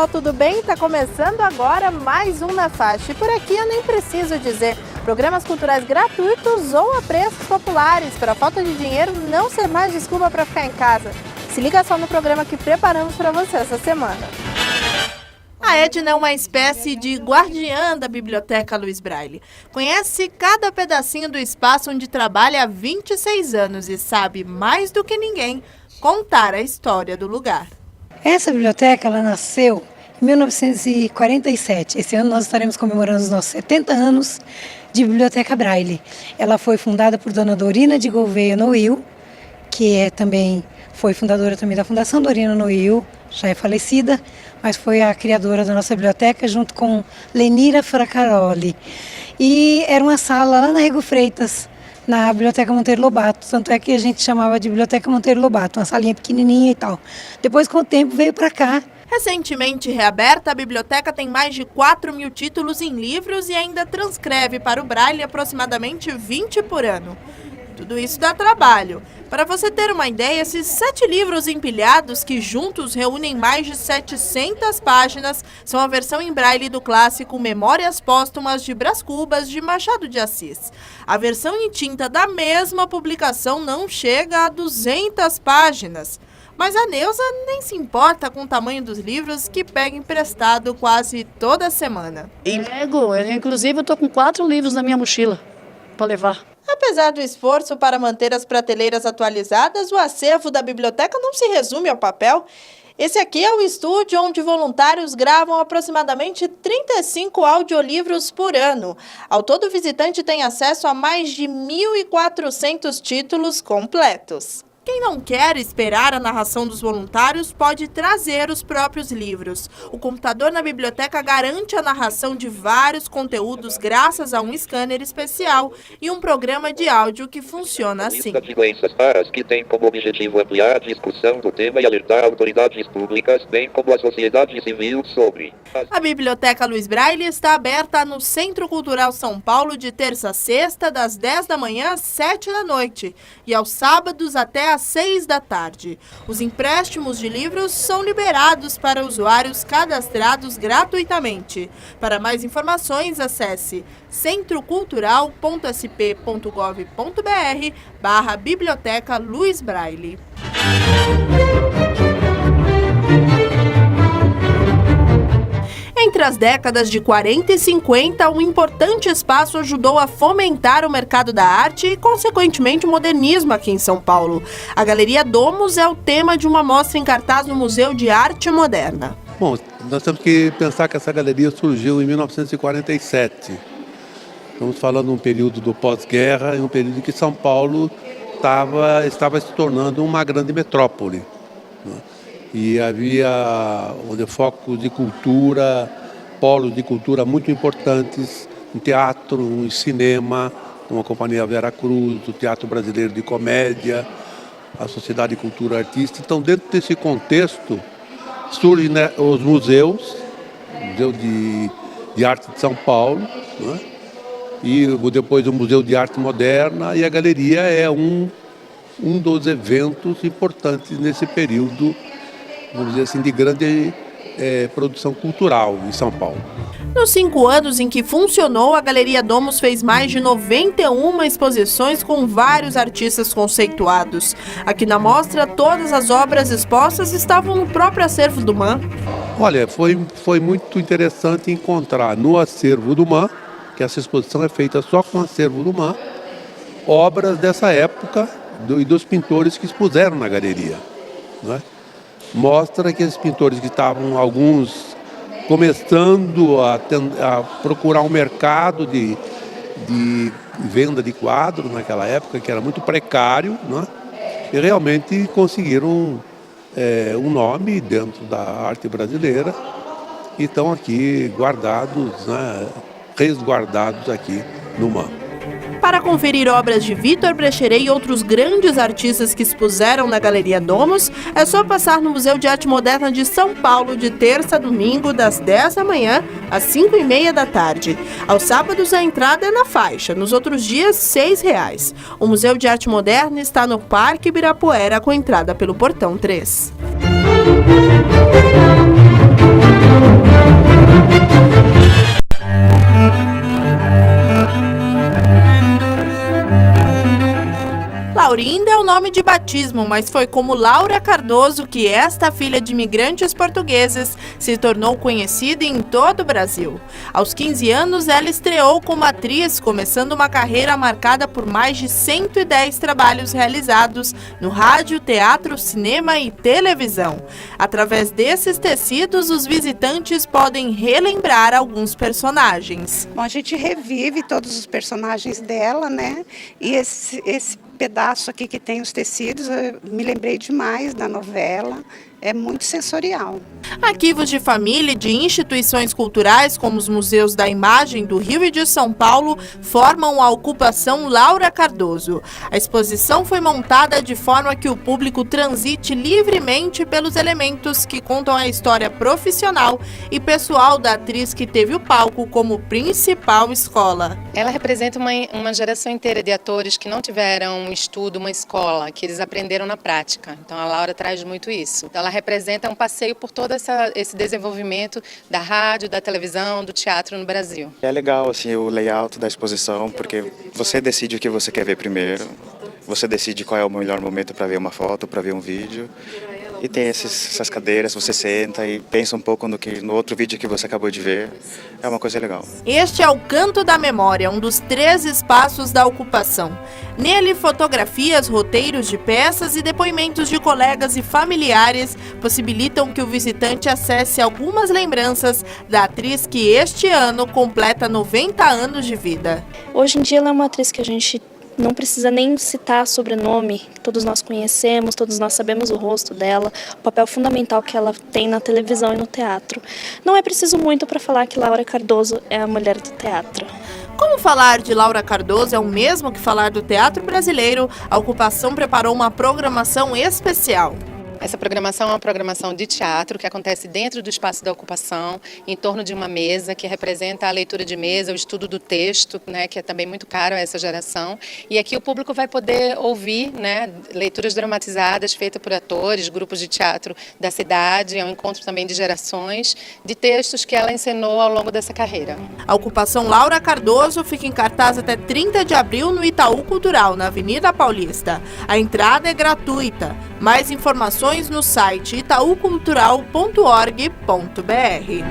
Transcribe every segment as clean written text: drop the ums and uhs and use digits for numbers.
pessoal, tudo bem? Está começando agora mais um Na Faixa. E por aqui eu nem preciso dizer, programas culturais gratuitos ou a preços populares, para a falta de dinheiro não ser mais desculpa para ficar em casa. Se liga só no programa que preparamos para você essa semana. A Edna é uma espécie de guardiã da Biblioteca Luiz Braille. Conhece cada pedacinho do espaço onde trabalha há 26 anos e sabe, mais do que ninguém, contar a história do lugar. Essa biblioteca ela nasceu em 1947. Esse ano nós estaremos comemorando os nossos 70 anos de Biblioteca Braille. Ela foi fundada por Dona Dorina de Gouveia Noil, que foi fundadora também da Fundação Dorina Noil, já é falecida, mas foi a criadora da nossa biblioteca junto com Lenira Fracaroli. E era uma sala lá na Rego Freitas, na Biblioteca Monteiro Lobato, tanto é que a gente chamava de Biblioteca Monteiro Lobato, uma salinha pequenininha e tal. Depois, com o tempo, veio para cá. Recentemente reaberta, a biblioteca tem mais de 4.000 títulos em livros e ainda transcreve para o Braille aproximadamente 20 por ano. Tudo isso dá trabalho. Para você ter uma ideia, esses 7 livros empilhados, que juntos reúnem mais de 700 páginas, são a versão em braille do clássico Memórias Póstumas de Brás Cubas, de Machado de Assis. A versão em tinta da mesma publicação não chega a 200 páginas. Mas a Neuza nem se importa com o tamanho dos livros, que pega emprestado quase toda semana. Inclusive eu estou com 4 livros na minha mochila para levar. Apesar do esforço para manter as prateleiras atualizadas, o acervo da biblioteca não se resume ao papel. Esse aqui é o estúdio onde voluntários gravam aproximadamente 35 audiolivros por ano. Ao todo, o visitante tem acesso a mais de 1.400 títulos completos. Quem não quer esperar a narração dos voluntários pode trazer os próprios livros. O computador na biblioteca garante a narração de vários conteúdos graças a um scanner especial e um programa de áudio que funciona assim. Lista de doenças raras que tem como objetivo ampliar a discussão do tema e alertar autoridades públicas, bem como a sociedade civil sobre. A Biblioteca Luiz Braille está aberta no Centro Cultural São Paulo de terça a sexta, das 10 da manhã às 7 da noite, e aos sábados até às 6 da tarde. Os empréstimos de livros são liberados para usuários cadastrados gratuitamente. Para mais informações, acesse centrocultural.sp.gov.br/Biblioteca Luiz Braille. Entre as décadas de 40 e 50, um importante espaço ajudou a fomentar o mercado da arte e, consequentemente, o modernismo aqui em São Paulo. A Galeria Domus é o tema de uma mostra em cartaz no Museu de Arte Moderna. Bom, nós temos que pensar que essa galeria surgiu em 1947. Estamos falando de um período do pós-guerra, em um período em que São Paulo estava se tornando uma grande metrópole, né? E havia focos de cultura, polos de cultura muito importantes, um teatro, um cinema, como a Companhia Vera Cruz, o Teatro Brasileiro de Comédia, a Sociedade de Cultura Artística. Então, dentro desse contexto, surgem, né, os museus, o Museu de Arte de São Paulo, né, e depois o Museu de Arte Moderna, e a galeria é um dos eventos importantes nesse período, vamos dizer assim, de grande produção cultural em São Paulo. Nos 5 anos em que funcionou, a Galeria Domus fez mais de 91 exposições com vários artistas conceituados. Aqui na mostra, todas as obras expostas estavam no próprio acervo do MAM. Olha, foi muito interessante encontrar no acervo do MAM, que essa exposição é feita só com o acervo do MAM, obras dessa época e dos pintores que expuseram na galeria, não é? Mostra que esses pintores que estavam, alguns, começando a procurar um mercado de venda de quadros naquela época, que era muito precário, né? E realmente conseguiram um nome dentro da arte brasileira e estão aqui guardados, né? Resguardados aqui no MAM. Para conferir obras de Vitor Brecheret e outros grandes artistas que expuseram na Galeria Domus, é só passar no Museu de Arte Moderna de São Paulo de terça a domingo, das 10 da manhã às 5h30 da tarde. Aos sábados, a entrada é na faixa, nos outros dias, R$ 6. O Museu de Arte Moderna está no Parque Ibirapuera, com entrada pelo Portão 3. Laurinda é o nome de batismo, mas foi como Laura Cardoso que esta filha de imigrantes portugueses se tornou conhecida em todo o Brasil. Aos 15 anos, ela estreou como atriz, começando uma carreira marcada por mais de 110 trabalhos realizados no rádio, teatro, cinema e televisão. Através desses tecidos, os visitantes podem relembrar alguns personagens. Bom, a gente revive todos os personagens dela, né? E esse pedaço aqui que tem os tecidos, eu me lembrei demais da novela. É muito sensorial. Arquivos de família e de instituições culturais, como os Museus da Imagem do Rio e de São Paulo, formam a ocupação Laura Cardoso. A exposição foi montada de forma que o público transite livremente pelos elementos que contam a história profissional e pessoal da atriz que teve o palco como principal escola. Ela representa uma geração inteira de atores que não tiveram um estudo, uma escola, que eles aprenderam na prática. Então a Laura traz muito isso. Então, ela representa um passeio por todo esse desenvolvimento da rádio, da televisão, do teatro no Brasil. É legal assim, o layout da exposição, porque você decide o que você quer ver primeiro, você decide qual é o melhor momento para ver uma foto, para ver um vídeo. E tem essas cadeiras, você senta e pensa um pouco no outro vídeo que você acabou de ver. É uma coisa legal. Este é o Canto da Memória, um dos 3 espaços da ocupação. Nele, fotografias, roteiros de peças e depoimentos de colegas e familiares possibilitam que o visitante acesse algumas lembranças da atriz que este ano completa 90 anos de vida. Hoje em dia ela é uma atriz que a gente não precisa nem citar sobrenome, todos nós conhecemos, todos nós sabemos o rosto dela, o papel fundamental que ela tem na televisão e no teatro. Não é preciso muito para falar que Laura Cardoso é a mulher do teatro. Como falar de Laura Cardoso é o mesmo que falar do teatro brasileiro, a ocupação preparou uma programação especial. Essa programação é uma programação de teatro que acontece dentro do espaço da ocupação, em torno de uma mesa que representa a leitura de mesa, o estudo do texto, né, que é também muito caro a essa geração. E aqui o público vai poder ouvir, né, leituras dramatizadas feitas por atores, grupos de teatro da cidade, é um encontro também de gerações, de textos que ela encenou ao longo dessa carreira. A ocupação Laura Cardoso fica em cartaz até 30 de abril no Itaú Cultural, na Avenida Paulista. A entrada é gratuita. Mais informações no site itaucultural.org.br.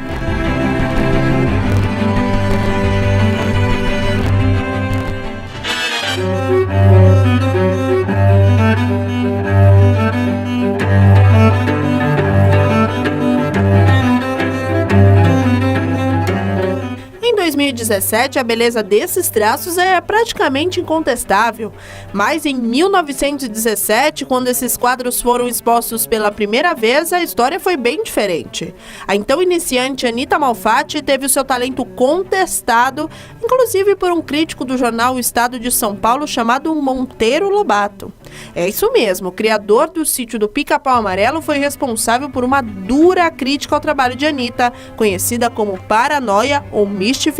Em 2017, a beleza desses traços é praticamente incontestável, mas em 1917, quando esses quadros foram expostos pela primeira vez, a história foi bem diferente. A então iniciante Anita Malfatti teve o seu talento contestado, inclusive por um crítico do jornal O Estado de São Paulo chamado Monteiro Lobato. É isso mesmo, o criador do sítio do Pica-Pau Amarelo foi responsável por uma dura crítica ao trabalho de Anita, conhecida como paranoia ou mistificação.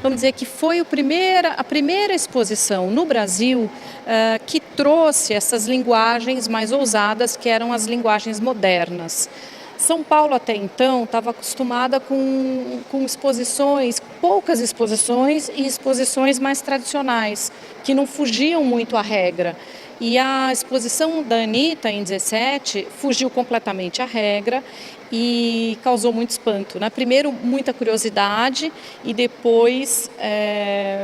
Vamos dizer que foi a primeira exposição no Brasil que trouxe essas linguagens mais ousadas, que eram as linguagens modernas. São Paulo até então estava acostumada com exposições, poucas exposições e exposições mais tradicionais, que não fugiam muito à regra. E a exposição da Anita, em 17, fugiu completamente à regra e causou muito espanto, né? Primeiro, muita curiosidade e depois,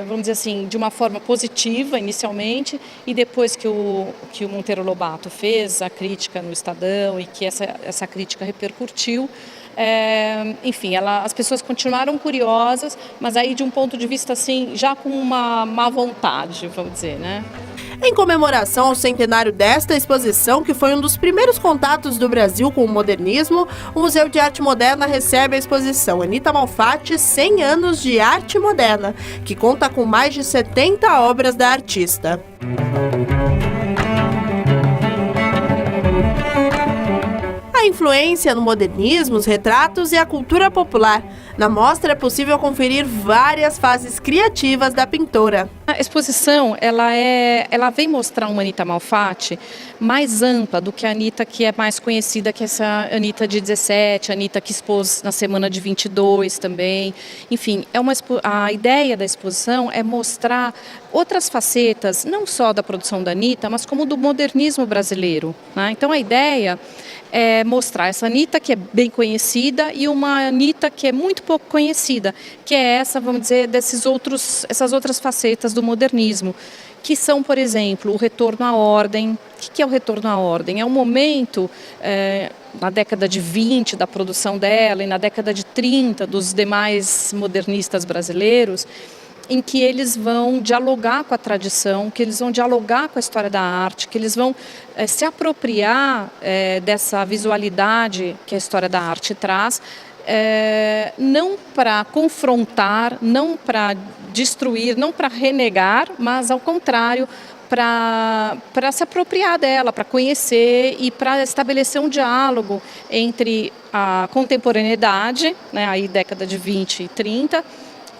vamos dizer assim, de uma forma positiva inicialmente, e depois que o Monteiro Lobato fez a crítica no Estadão e que essa crítica repercutiu, enfim, as pessoas continuaram curiosas, mas aí de um ponto de vista assim, já com uma má vontade, vamos dizer, né? Em comemoração ao centenário desta exposição, que foi um dos primeiros contatos do Brasil com o modernismo, o Museu de Arte Moderna recebe a exposição Anita Malfatti 100 anos de arte moderna, que conta com mais de 70 obras da artista. A influência no modernismo, os retratos e a cultura popular. Na mostra é possível conferir várias fases criativas da pintora. A exposição, ela vem mostrar uma Anita Malfatti mais ampla do que a Anita que é mais conhecida, que é essa Anita de 17, a Anita que expôs na semana de 22 também. Enfim, a ideia da exposição é mostrar outras facetas, não só da produção da Anita, mas como do modernismo brasileiro, né? Então a ideia é mostrar essa Anita que é bem conhecida e uma Anita que é muito pouco conhecida, que é essa, vamos dizer, essas outras facetas do modernismo, que são, por exemplo, o retorno à ordem. O que é o retorno à ordem? É um momento, na década de 20 da produção dela e na década de 30 dos demais modernistas brasileiros, em que eles vão dialogar com a tradição, que eles vão dialogar com a história da arte, que eles vão se apropriar dessa visualidade que a história da arte traz, não para confrontar, não para destruir, não para renegar, mas ao contrário, para se apropriar dela, para conhecer e para estabelecer um diálogo entre a contemporaneidade, né, aí década de 20 e 30,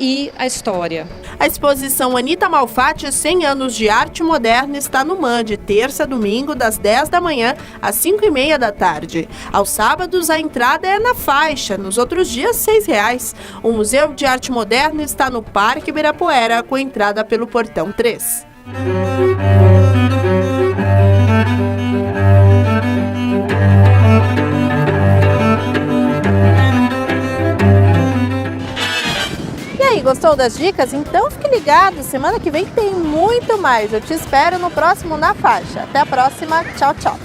e a história. A exposição Anita Malfatti 100 anos de arte moderna está no MAN, de terça a domingo, das 10 da manhã às 5h30 da tarde. Aos sábados, a entrada é na faixa, nos outros dias, R$ 6. O Museu de Arte Moderna está no Parque Ibirapuera, com entrada pelo Portão 3. E aí, gostou das dicas? Então fique ligado, semana que vem tem muito mais. Eu te espero no próximo Na Faixa. Até a próxima, tchau, tchau.